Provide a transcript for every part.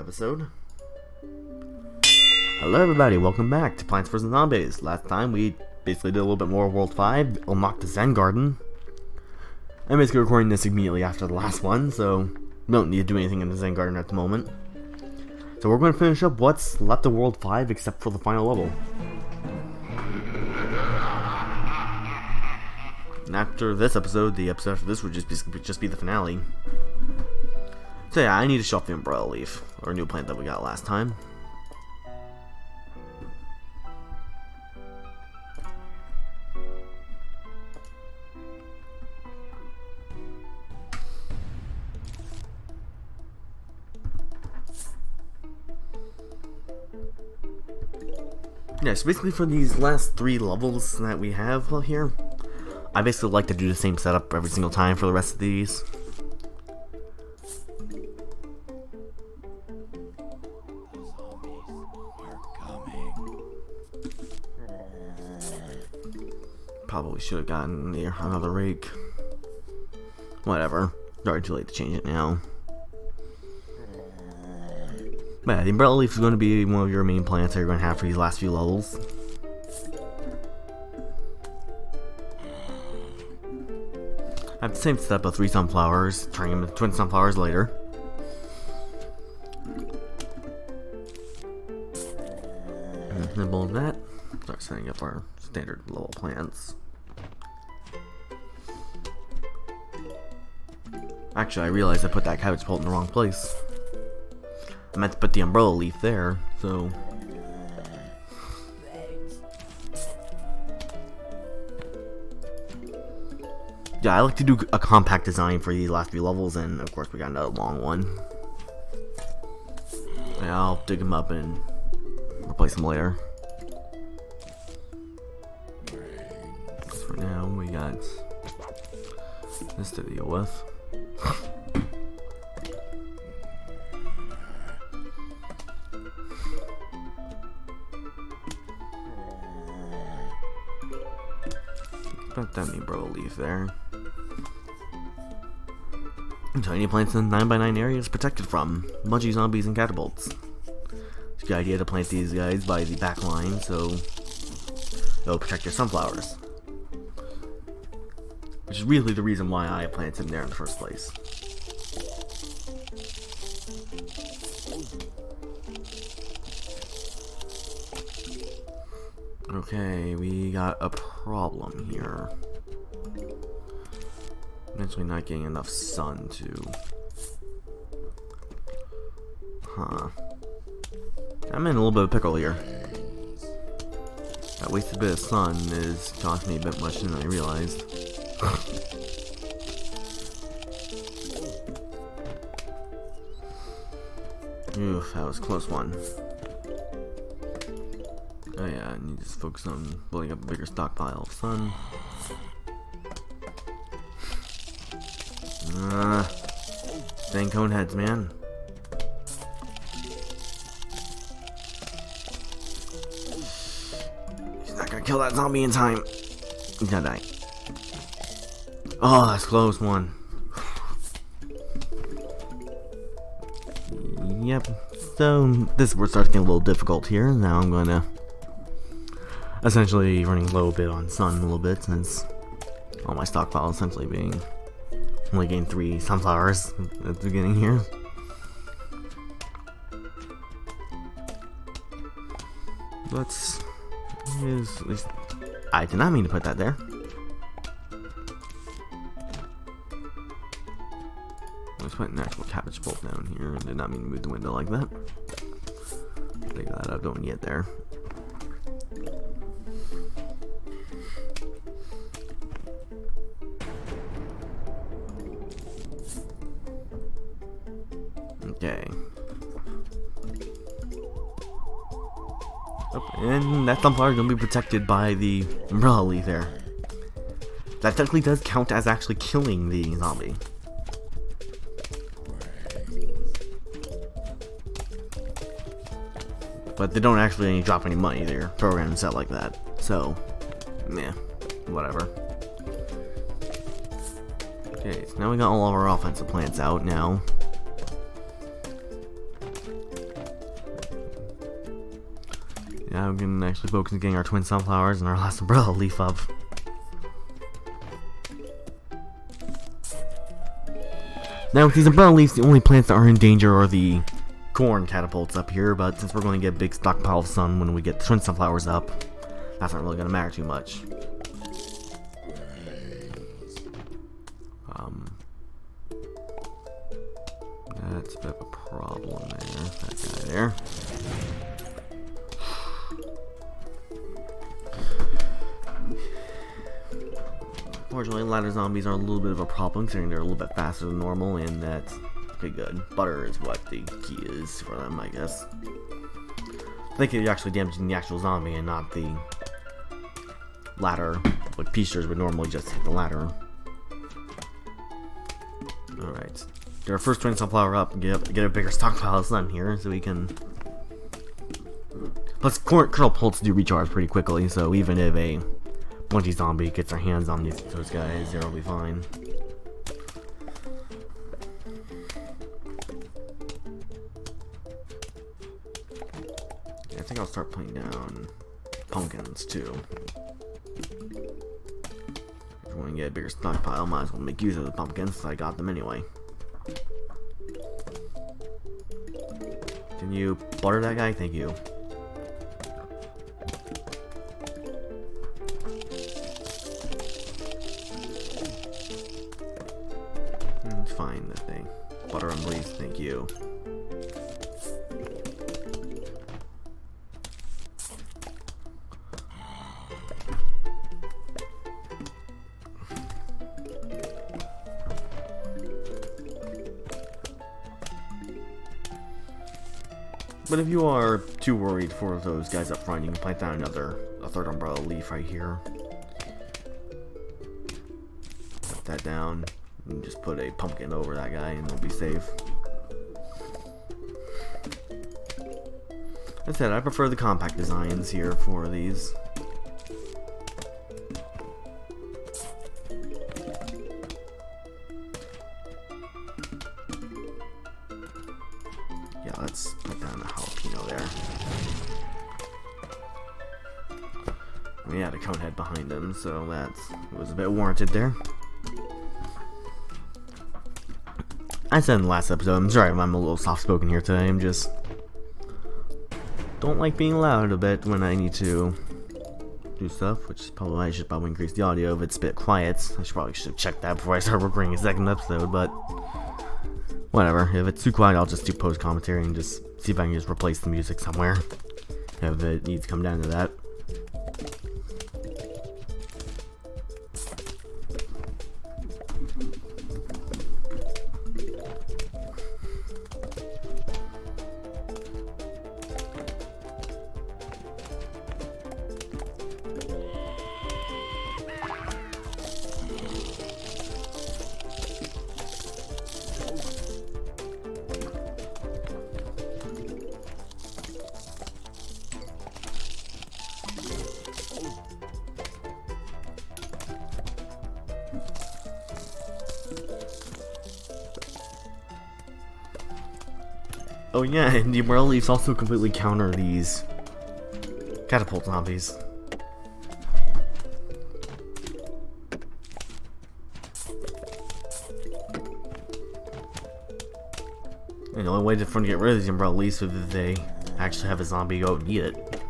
episode. Hello everybody, welcome back to Plants vs. Zombies. Last time we basically did a little bit more of World 5, unlocked the Zen Garden. I'm basically recording this immediately after the last one, so we don't need to do anything in the Zen Garden at the moment. So we're going to finish up what's left of World 5 except for the final level. And after this episode, the episode after this would just be the finale. So yeah, I need to show off the umbrella leaf, or new plant that we got last time. Yeah, so basically for these last 3 levels that we have here, I basically like to do the same setup every single time for the rest of these. Probably should have gotten another rake. Whatever. It's already too late to change it now. But yeah, the umbrella leaf is going to be one of your main plants that you're going to have for these last few levels. I have the same setup of 3 sunflowers, turning them into twin sunflowers later. And simple as that. Start setting up our standard level plants. Actually, I realized I put that cabbage pult in the wrong place. I meant to put the umbrella leaf there, so... Yeah, I like to do a compact design for these last few levels, and of course we got another long one. Yeah, I'll dig them up and replace them later. For now, we got this to deal with. Put that umbrella leaf there. Tiny plants in 9x9 areas protected from Munchie zombies and catapults. It's a good idea to plant these guys by the back line so they'll protect your sunflowers. Which is really the reason why I planted them there in the first place. Okay, we got a problem here. Eventually not getting enough sun to... I'm in a little bit of a pickle here. That wasted bit of sun is costing me a bit much than I realized. Oof, that was a close one. Oh yeah, I need to just focus on building up a bigger stockpile of sun. Dang cone heads, man. He's not gonna kill that zombie in time. He's gonna die. Oh, that's a close one. Yep. So this is where it starts getting a little difficult here. Now I'm gonna essentially running low a bit on sun a little bit, since all my stockpile essentially being only getting 3 sunflowers at the beginning here. Let's use at least. I did not mean to put that there. I was putting an actual cabbage pult down here and did not mean to move the window like that. Take that out, don't need it there. Okay. Oh, and that sunflower is going to be protected by the umbrella leaf there. That technically does count as actually killing the zombie. But they don't actually drop any money, they're programmed set like that. So, meh, whatever. Okay, so now we got all of our offensive plants out now. Yeah, we can actually focus on getting our twin sunflowers and our last umbrella leaf up. Now with these umbrella leaves, the only plants that are in danger are the corn catapults up here, but since we're going to get a big stockpile of sun when we get the twin sunflowers up, that's not really going to matter too much. That's a bit of a problem there, that guy there. Unfortunately, ladder zombies are a little bit of a problem, considering they're a little bit faster than normal, and that's okay. Good. Butter is what the key is for them, I guess. I think you're actually damaging the actual zombie and not the ladder. Like Peachers would normally just hit the ladder. Alright. Get our first twin sunflower up and get a bigger stockpile of sun here so we can. Plus, kernelpults do recharge pretty quickly, so even if a Bunchy zombie gets their hands on those guys, they'll be fine. Yeah, I think I'll start putting down pumpkins too. If we want to get a bigger stockpile, might as well make use of the pumpkins, so I got them anyway. Can you butter that guy? Thank you. It's fine, that thing. Butter him, please. Thank you. But if you are too worried for those guys up front, you can plant down a third umbrella leaf right here. Put that down, and just put a pumpkin over that guy, and they'll be safe. As I said, I prefer the compact designs here for these. Yeah, let's put down a jalapeno there. We had a cone head behind him, so that was a bit warranted there. I said in the last episode, I'm sorry if I'm a little soft-spoken here today, I'm just don't like being loud a bit when I need to do stuff, which is probably why I should probably increase the audio if it's a bit quiet. I should have checked that before I start recording a second episode, but whatever. If it's too quiet, I'll just do post commentary and just see if I can just replace the music somewhere if it needs to come down to that. Oh yeah, and the umbrella leaves also completely counter these catapult zombies. And the only way for them to get rid of these umbrella leaves is if they actually have a zombie go and eat it.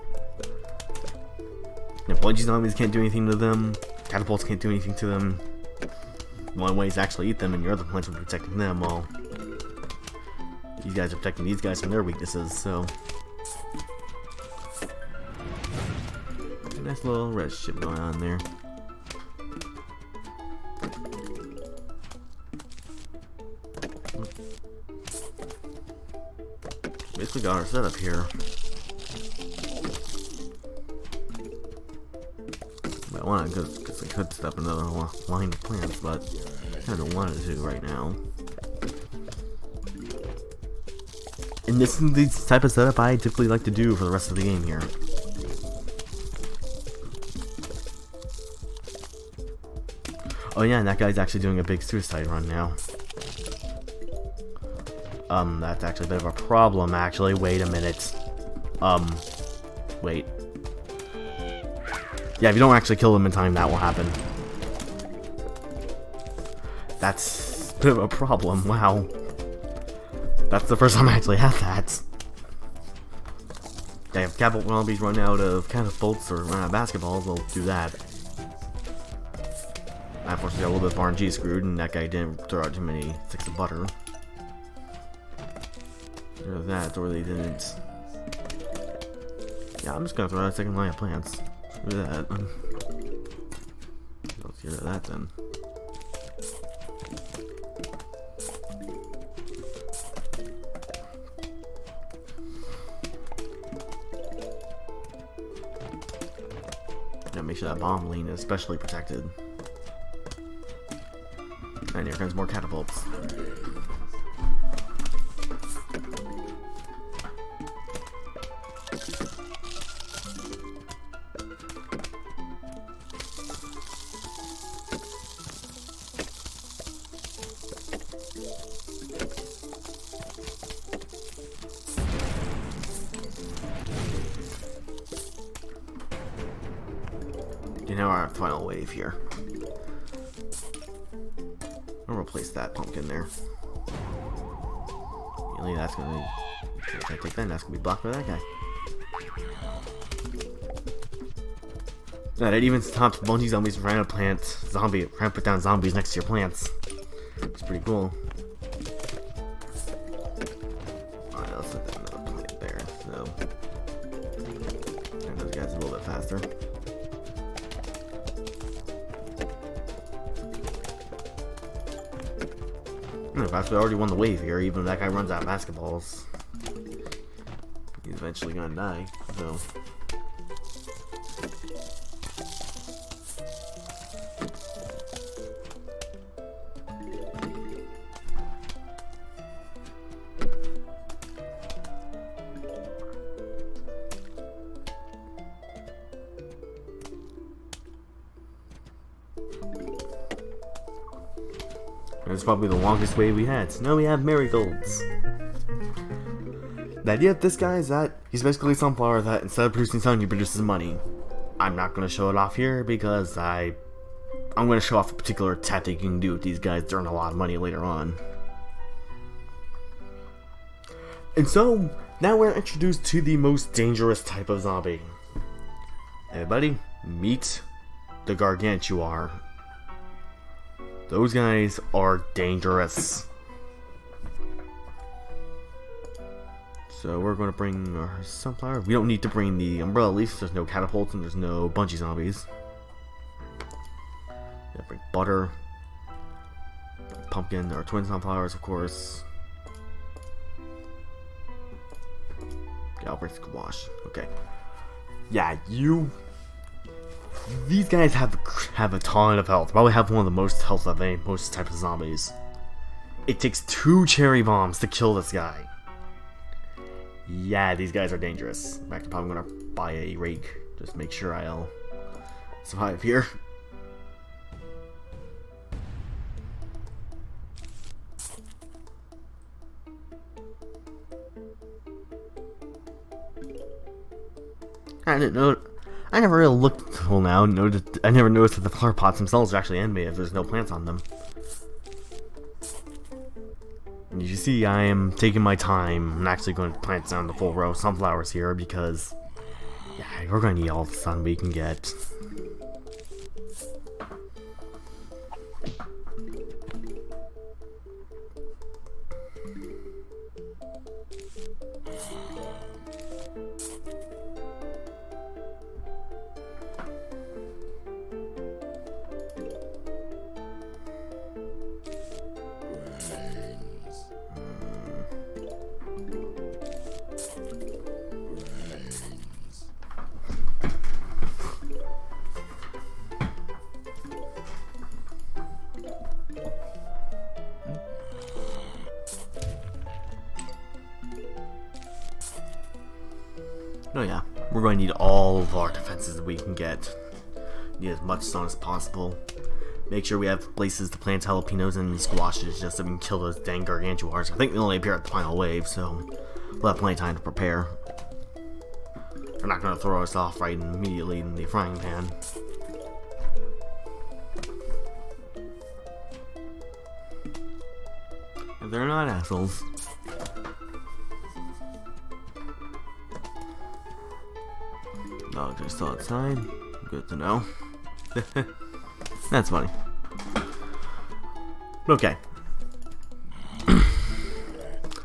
If Bunchy zombies can't do anything to them, catapults can't do anything to them, the only way is to actually eat them, and your other plants will be protecting them, well, these guys are protecting these guys from their weaknesses, so. Nice little red ship going on there. Basically got our setup here. Might want to, because I could set up another line of plants, but I kind of wanted to right now. And this is the type of setup I typically like to do for the rest of the game here. Oh yeah, and that guy's actually doing a big suicide run now. That's actually a bit of a problem, actually. Wait a minute. Wait. Yeah, if you don't actually kill them in time, that will happen. That's a bit of a problem. Wow. That's the first time I actually had that. Yeah, if catapult zombies run out of catapults or run out of basketballs, they'll do that. I unfortunately got a little bit of RNG screwed, and that guy didn't throw out too many sticks of butter. Or that, or they didn't. Yeah, I'm just gonna throw out a second line of plants. Screw that. Let's get rid of that then. Now make sure that bomb lane is especially protected. And here comes more catapults. You know our final wave here. I'll replace that pumpkin there. Really, that's gonna be. If I take that, that's gonna be blocked by that guy. That it even stopped Bungie zombies from trying to put down zombies next to your plants. It's pretty cool. Alright, let's put another plant there. So, and those guys a little bit faster. I've actually already won the wave here, even if that guy runs out of basketballs. He's eventually gonna die, so. It's probably the longest wave we had. So now we have Marigolds. The idea of this guy is that he's basically a sunflower that instead of producing sun, he produces money. I'm not going to show it off here because I'm going to show off a particular tactic you can do with these guys to earn a lot of money later on. And so, now we're introduced to the most dangerous type of zombie. Everybody, meet the Gargantuar. Those guys are dangerous. So we're going to bring our sunflower. We don't need to bring the umbrella leaves. There's no catapults and there's no Bungie zombies. Yeah, bring butter, pumpkin, or twin sunflowers, of course. Yeah, I'll bring squash. Okay. Yeah, these guys have a ton of health. Probably have one of the most health of most types of zombies. It takes 2 cherry bombs to kill this guy. Yeah, these guys are dangerous. In fact, I'm probably gonna buy a rake. Just make sure I'll survive here. I didn't know. I never really looked until now. I never noticed that the flower pots themselves are actually animated if there's no plants on them. And as you see, I am taking my time. I'm actually going to plant down the full row of sunflowers here because, yeah, we're going to need all the sun we can get. Oh yeah, we're going to need all of our defenses that we can get. Need as much sun as possible. Make sure we have places to plant jalapenos and squashes just so we can kill those dang gargantuars. I think they only appear at the final wave, so we'll have plenty of time to prepare. We're not gonna throw us off right immediately in the frying pan. They're not assholes. Dogs are still outside. Good to know. That's funny. Okay.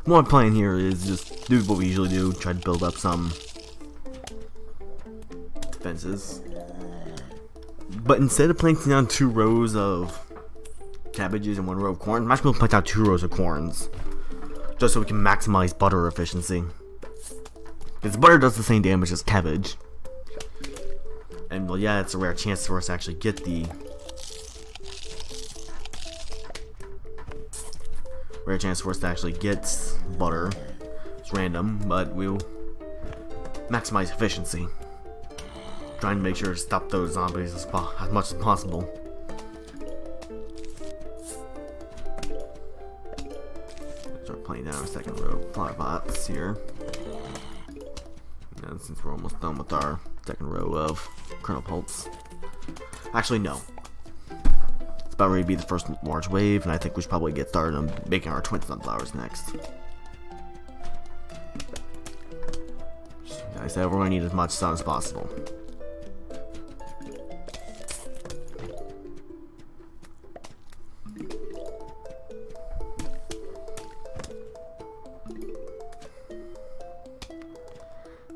What I'm playing here is just do what we usually do, try to build up some defenses. But instead of planting down 2 rows of cabbages and 1 row of corn, I'm actually going to plant out 2 rows of corns. Just so we can maximize butter efficiency. Because butter does the same damage as cabbage. And well, yeah, it's a rare chance for us to actually get the butter. It's random, but we'll maximize efficiency. Trying to make sure to stop those zombies as much as possible. Start playing down our second row of flower pots here. And since we're almost done with our second row of kernelpults. Actually, no. It's about ready to be the first large wave, and I think we should probably get started on making our twin sunflowers next. Like I said, we're going to need as much sun as possible.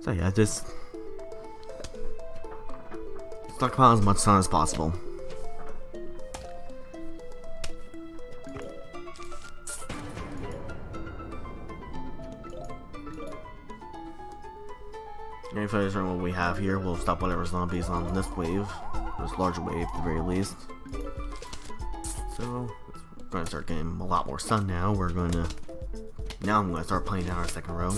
So yeah, just stockpile as much sun as possible. And if I just remember what we have here, we'll stop whatever zombies on this wave, this larger wave at the very least. So we're going to start getting a lot more sun now. Now I'm going to start playing down our second row.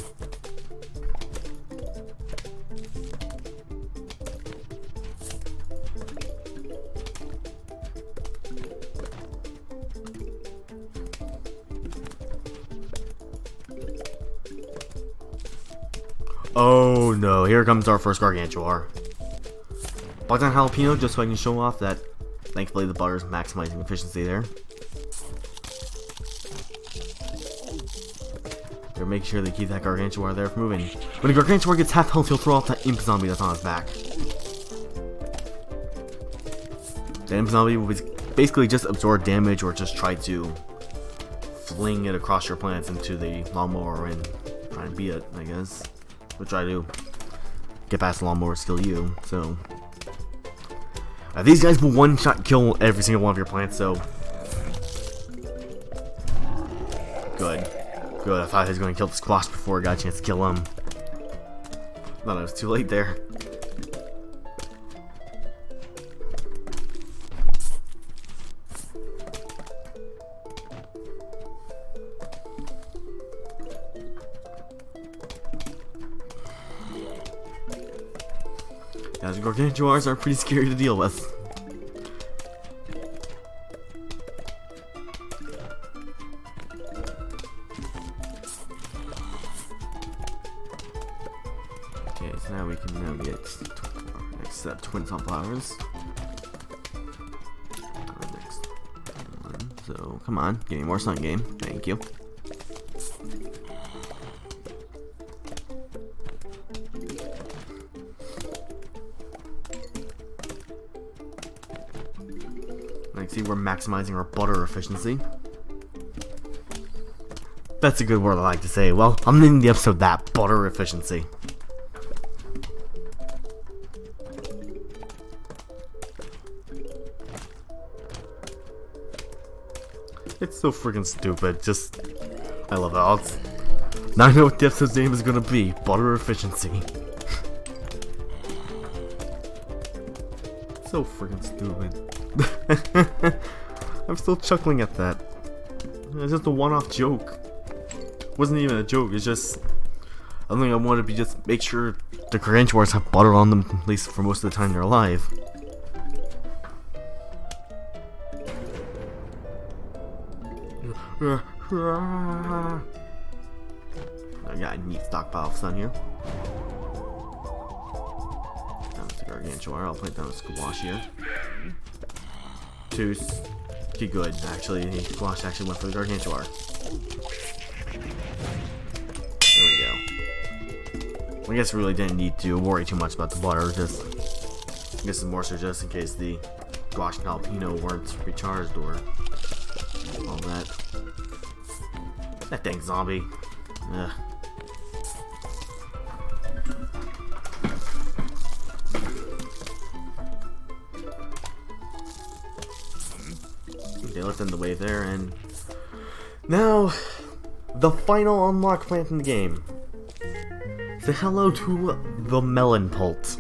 Oh no, here comes our first gargantuar. Bought down jalapeno just so I can show off that thankfully the butter is maximizing efficiency there. They're making sure they keep that gargantuar there from moving. When a gargantuar gets half health, he'll throw off that imp zombie that's on his back. The imp zombie will basically just absorb damage or just try to fling it across your plants into the lawnmower and try and beat it, I guess. We'll try to get past the lawnmower, steal you. So these guys will one-shot kill every single one of your plants. So good. I thought he was going to kill the squash before I got a chance to kill him. Thought I was too late there. Yeah, the gargantuars are pretty scary to deal with. Okay, so now we can get our next set of twin sunflowers. Our next one. So come on, give me more sun game. Thank you. Like, see, we're maximizing our butter efficiency. That's a good word I like to say. Well, I'm naming the episode that, butter efficiency. It's so freaking stupid. Just, I love it. Now I know what the episode's name is gonna be. Butter efficiency. So freaking stupid. I'm still chuckling at that. It's just a one-off joke. It wasn't even a joke. It's just I think I wanted to be just make sure the gargantuars have butter on them at least for most of the time they're alive. I got a neat stockpile of sun here. Gargantuar. I'll plant down a squash here. Two. Okay, good. Actually, the squash actually went for the Gargantuar. There we go. I guess we really didn't need to worry too much about the butter. Just, I guess it's more so just in case the squash and jalapeno weren't recharged or all that. That dang zombie. Ugh. Okay, let's end the wave there, and now the final unlock plant in the game. Say hello to the Melon Pulps.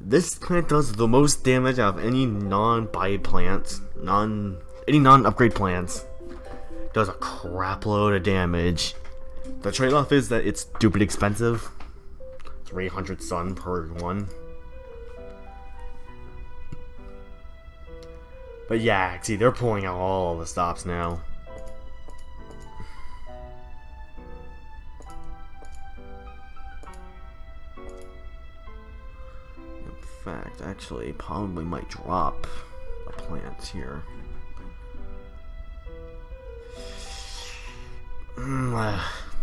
This plant does the most damage out of any non-buy plants, any non-upgrade plants. Does a crap load of damage. The trade-off is that it's stupid expensive. 300 sun per one. But yeah, see, they're pulling out all the stops now. In fact, actually, probably might drop a plant here.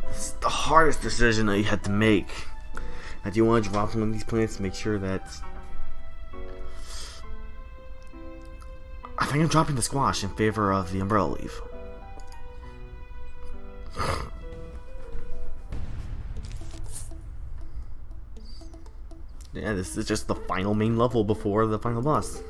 It's the hardest decision that you had to make. Do you want to drop one of these plants to make sure that... I think I'm dropping the squash in favor of the umbrella leaf. Yeah, this is just the final main level before the final boss.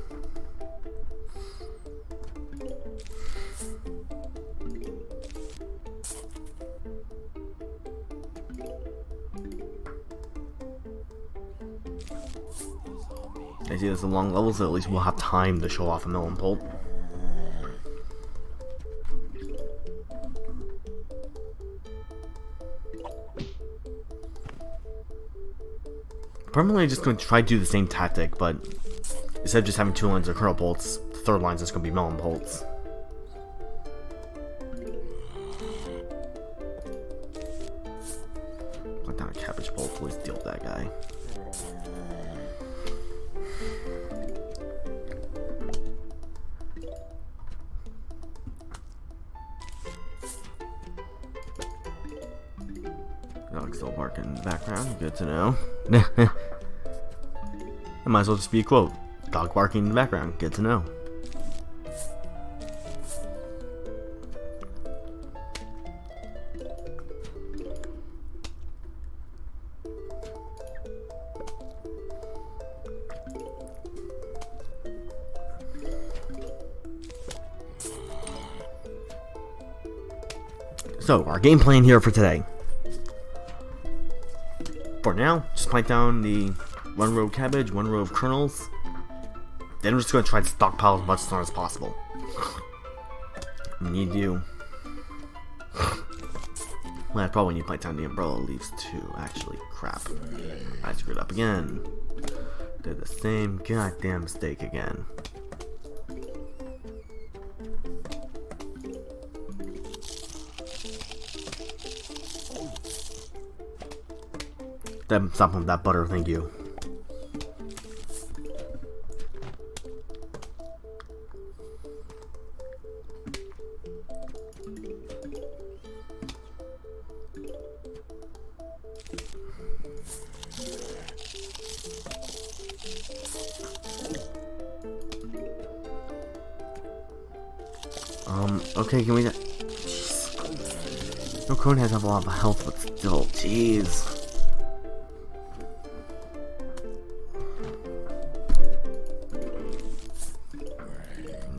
I see there's a long level, so at least we'll have time to show off a Melon Pulp. Probably just going to try to do the same tactic, but instead of just having 2 lines of kernelpults, the third line's just going to be Melon Pulps. Put down a cabbage pulp, please deal with that guy. Dog still barking in the background, good to know. It might as well just be a quote. Dog barking in the background, good to know. So, our game plan here for today. For now, just plant down the 1 row of cabbage, 1 row of kernels. Then we're just going to try to stockpile as much sun as possible. We need you. Well, I probably need to plant down the umbrella leaves too, actually. Crap. I screwed up again. Did the same goddamn mistake again. Stop with that butter, thank you. Okay, can we... Jeez. No, cone has a lot of health, but still, jeez.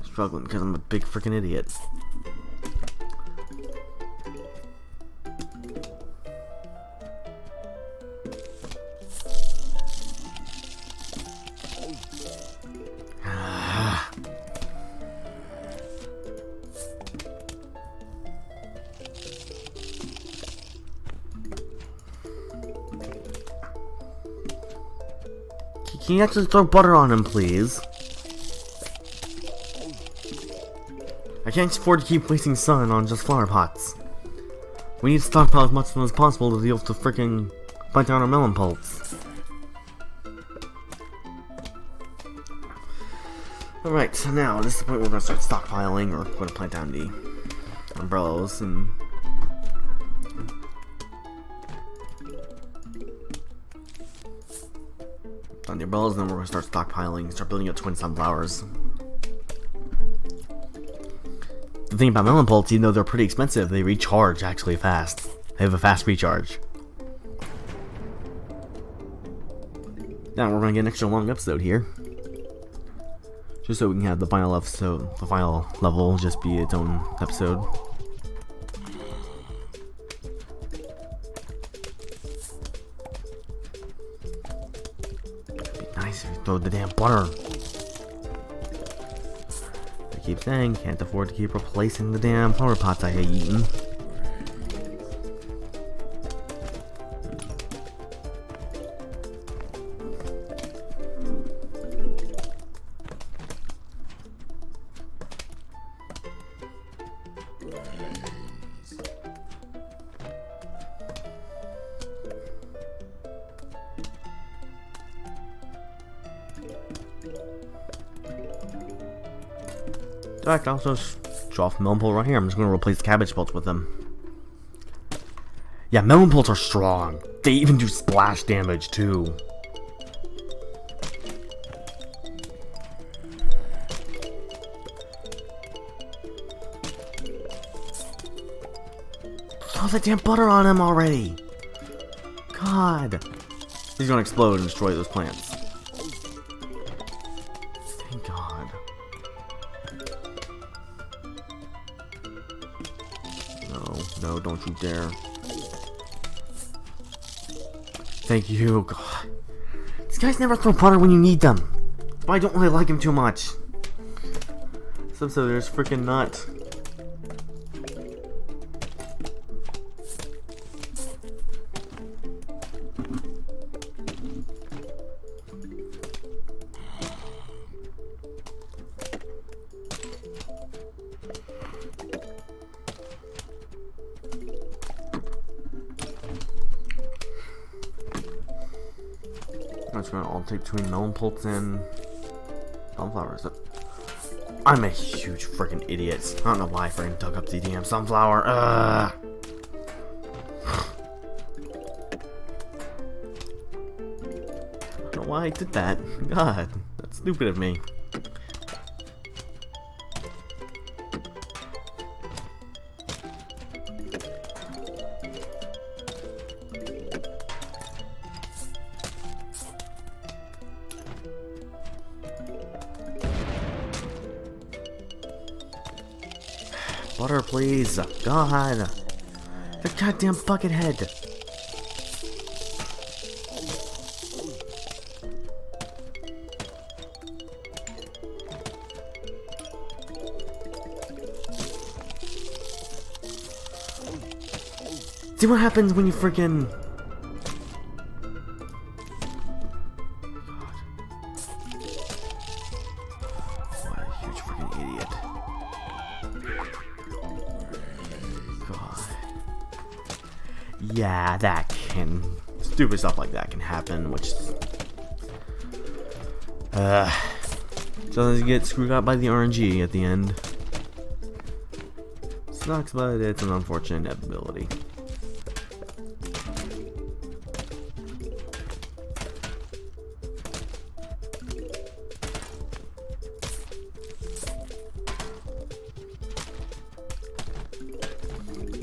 Struggling because I'm a big freaking idiot. Can you actually throw butter on him, please? I can't afford to keep wasting sun on just flower pots. We need to stockpile as much sun as possible to deal with the freaking plant down our melon pulps. Alright, so now this is the point where we're going to start stockpiling, or we're going to plant down the umbrellas and on the umbrellas, and then we're going to start stockpiling, start building up twin sunflowers. The thing about melon pulps, even though they're pretty expensive, they recharge actually fast. They have a fast recharge. Now we're going to get an extra long episode here, just so we can have the final episode, the final level, just be its own episode. It'd be nice if you throw the damn butter. I keep saying, can't afford to keep replacing the damn flower pots I hate eating. In fact, I'll just draw off melon pulp right here. I'm just going to replace cabbage pulps with them. Yeah, melon pulps are strong. They even do splash damage too. Throw the damn butter on him already. God. He's going to explode and destroy those plants. Thank God. No, don't you dare. Thank you. God. These guys never throw butter when you need them. But I don't really like him too much. This episode is freaking nuts. I'm just gonna alternate between melon pulps and sunflowers. I'm a huge freaking idiot. I don't know why I freaking dug up the damn sunflower. I don't know why I did that. God, that's stupid of me. Butter, please. God. The goddamn bucket head. See what happens when you freaking... What a huge freaking idiot. Yeah, that can... Stupid stuff like that can happen, which... sometimes you get screwed up by the RNG at the end. Sucks, but it's an unfortunate inevitability.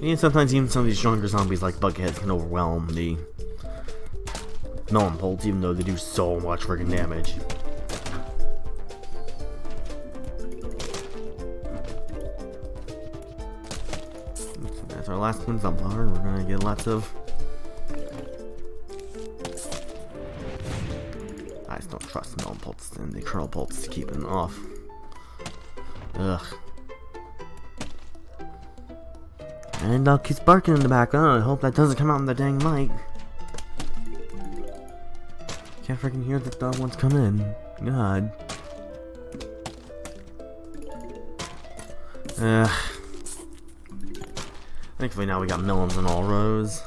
And sometimes even some of these stronger zombies like Bugheads can overwhelm the melon pulps, even though they do so much freaking damage. So that's our last twin sunflower. We're gonna get lots of... I just don't trust melon pulps and the kernel pulps to keep them off. Ugh. And dog keeps barking in the background. I hope that doesn't come out in the dang mic. Can't freaking hear the dog once come in. God. Thankfully now we got melons in all rows.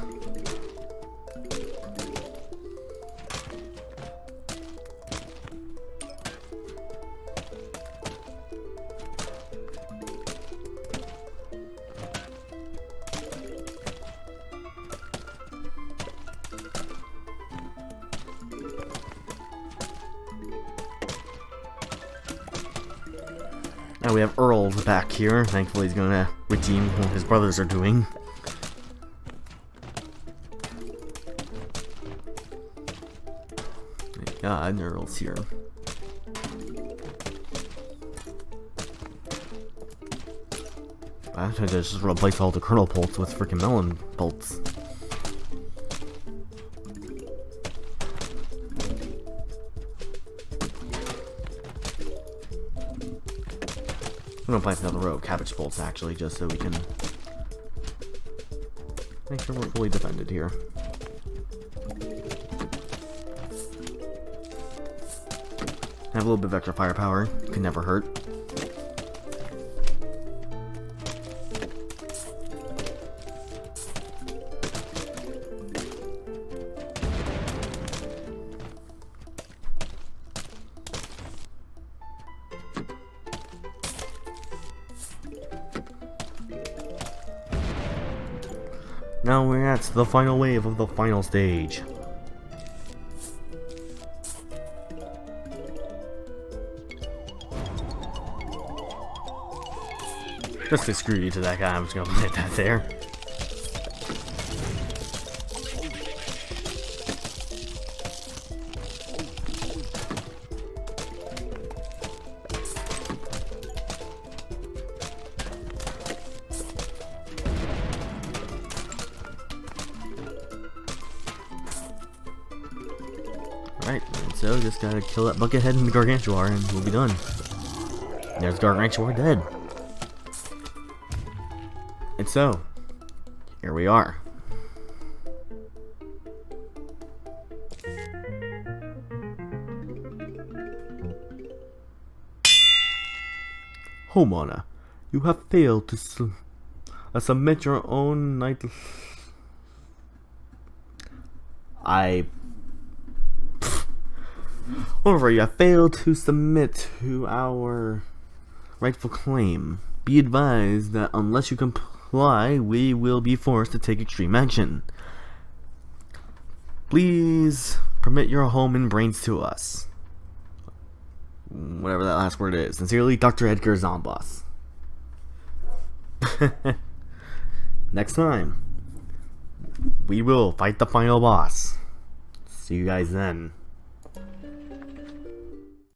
Now we have Earl back here. Thankfully he's gonna redeem what his brothers are doing. Thank God Earl's here. I think I just replace all the kernelpults with freaking Melon Pulps. I'm gonna plant another row of cabbage pults actually, just so we can make sure we're fully defended here. Have a little bit of extra firepower, can never hurt. Now we're at the final wave of the final stage. Just to screw you to that guy, I'm just gonna put that there. Alright, so just gotta kill that buckethead and the gargantuar and we'll be done. There's gargantuar dead. And so, here we are. Homeowner, you have failed to submit your own night. However, you have failed to submit to our rightful claim. Be advised that unless you comply, we will be forced to take extreme action. Please permit your home and brains to us. Whatever that last word is. Sincerely, Dr. Edgar Zomboss. Next time, we will fight the final boss. See you guys then.